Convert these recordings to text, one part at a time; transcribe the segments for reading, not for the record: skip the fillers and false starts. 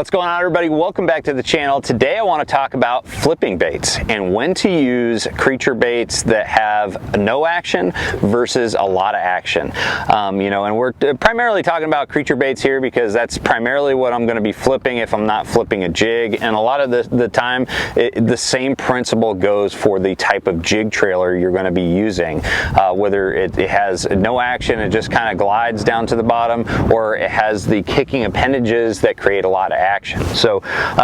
What's going on, everybody? Welcome back to the channel. Today I want to talk about flipping baits and when to use creature baits that have no action versus a lot of action. And we're primarily talking about creature baits here because that's primarily what I'm going to be flipping if I'm not flipping a jig. And a lot of the time, the same principle goes for the type of jig trailer you're going to be using. Whether it has no action, it just kind of glides down to the bottom, or it has the kicking appendages that create a lot of action. So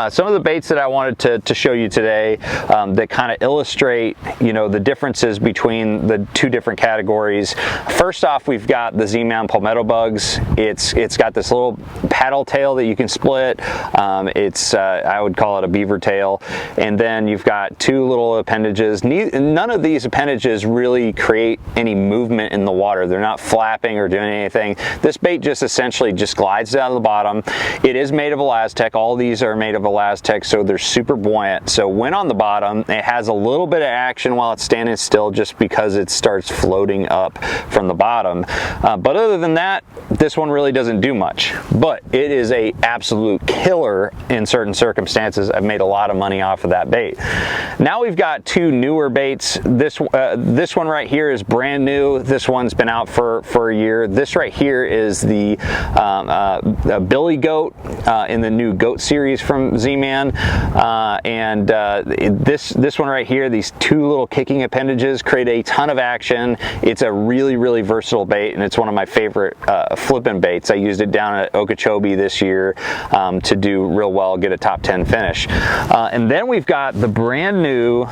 some of the baits that I wanted to show you today that kind of illustrate, the differences between the two different categories. First off, we've got the Z-Man palmetto bugs. It's got this little paddle tail that you can split. I would call it a beaver tail. And then you've got two little appendages. None of these appendages really create any movement in the water. They're not flapping or doing anything. This bait just essentially just glides down to the bottom. It is made of Elastec. All these are made of Elastec, so they're super buoyant. So when on the bottom, it has a little bit of action while it's standing still just because it starts floating up from the bottom. But other than that, this one really doesn't do much. But it is a absolute killer in certain circumstances. I've made a lot of money off of that bait. Now we've got two newer baits. This one right here is brand new. This one's been out for a year. This right here is the Billy Goat in the new Goat series from Z-Man. This one right here, these two little kicking appendages create a ton of action. It's a really, really versatile bait, and it's one of my favorite flipping baits. I used it down at Okeechobee this year to do real well, get a top 10 finish. And then we've got the brand new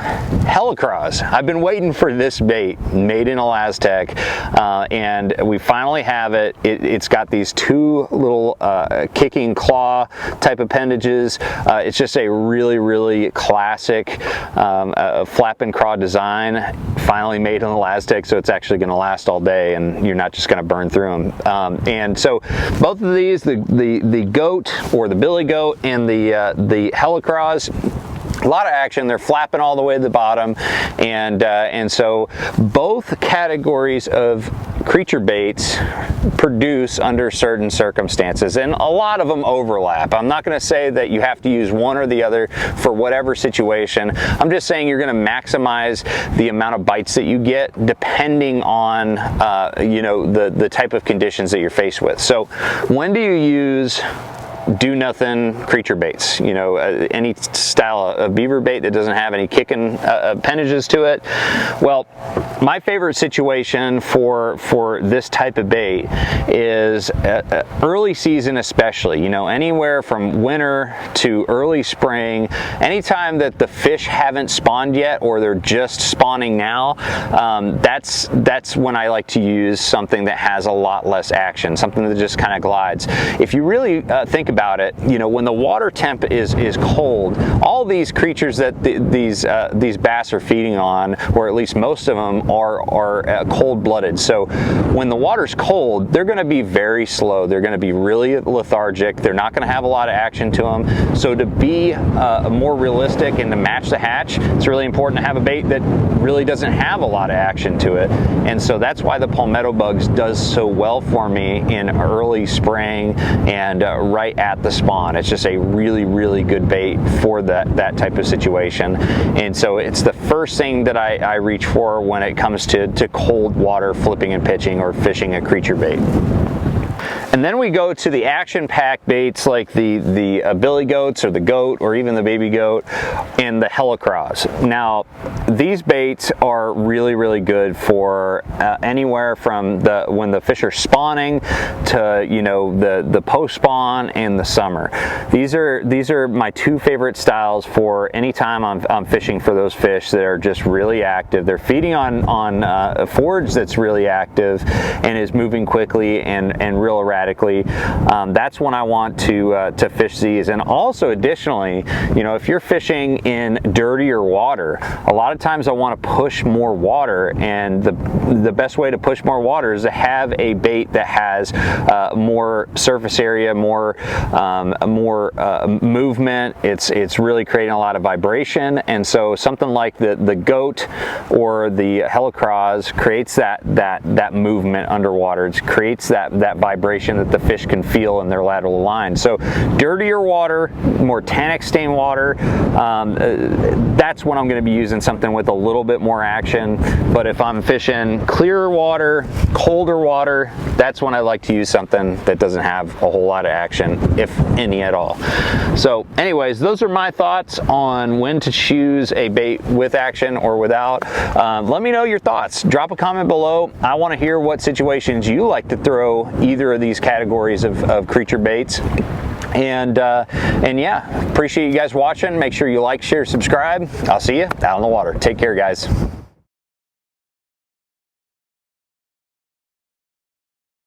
Helicross. I've been waiting for this bait, made in Elastec, and we finally have it. It's got these two little kicking claw type appendages. It's just a really, really classic flap and craw design, finally made in Elastec, so it's actually going to last all day and you're not just going to burn through them. And so both of these, the Goat or the Billy Goat and the Helicross, a lot of action. They're flapping all the way to the bottom, and so both categories of creature baits produce under certain circumstances, and a lot of them overlap. I'm not going to say that you have to use one or the other for whatever situation. I'm just saying you're going to maximize the amount of bites that you get depending on the type of conditions that you're faced with. So when do you use do nothing creature baits? Any style of beaver bait that doesn't have any kicking appendages to it? Well, my favorite situation for this type of bait is early season, especially, anywhere from winter to early spring. Anytime that the fish haven't spawned yet or they're just spawning now, that's when I like to use something that has a lot less action, something that just kind of glides. If you really think about it, when the water temp is cold, all these creatures that these bass are feeding on, or at least most of them, are cold-blooded. So when the water's cold, they're going to be very slow. They're going to be really lethargic. They're not going to have a lot of action to them. So to be more realistic and to match the hatch, it's really important to have a bait that really doesn't have a lot of action to it. And so that's why the palmetto bugs does so well for me in early spring and right at the spawn. It's just a really, really good bait for that type of situation. And so it's the first thing that I reach for when it comes to cold water flipping and pitching or fishing a creature bait. And then we go to the action-packed baits like the Billy Goats or the Goat or even the Baby Goat and the Helicross. Now, these baits are really, really good for anywhere from when the fish are spawning to the post-spawn and the summer. These are my two favorite styles for any time I'm fishing for those fish that are just really active. They're feeding on a forage that's really active and is moving quickly and real erratically. That's when I want to fish these. And also additionally, if you're fishing in dirtier water, a lot of times I want to push more water, and the best way to push more water is to have a bait that has more surface area, more movement. It's really creating a lot of vibration, and so something like the Goat or the Helicross creates that movement underwater. It creates that vibration action that the fish can feel in their lateral line. So dirtier water, more tannic stain water, that's when I'm going to be using something with a little bit more action. But if I'm fishing clearer water, colder water, that's when I like to use something that doesn't have a whole lot of action, if any at all. So anyways, those are my thoughts on when to choose a bait with action or without. Let me know your thoughts. Drop a comment below. I want to hear what situations you like to throw either of these categories of creature baits. And yeah, appreciate you guys watching. Make sure you like, share, subscribe. I'll see you out on the water. Take care, guys.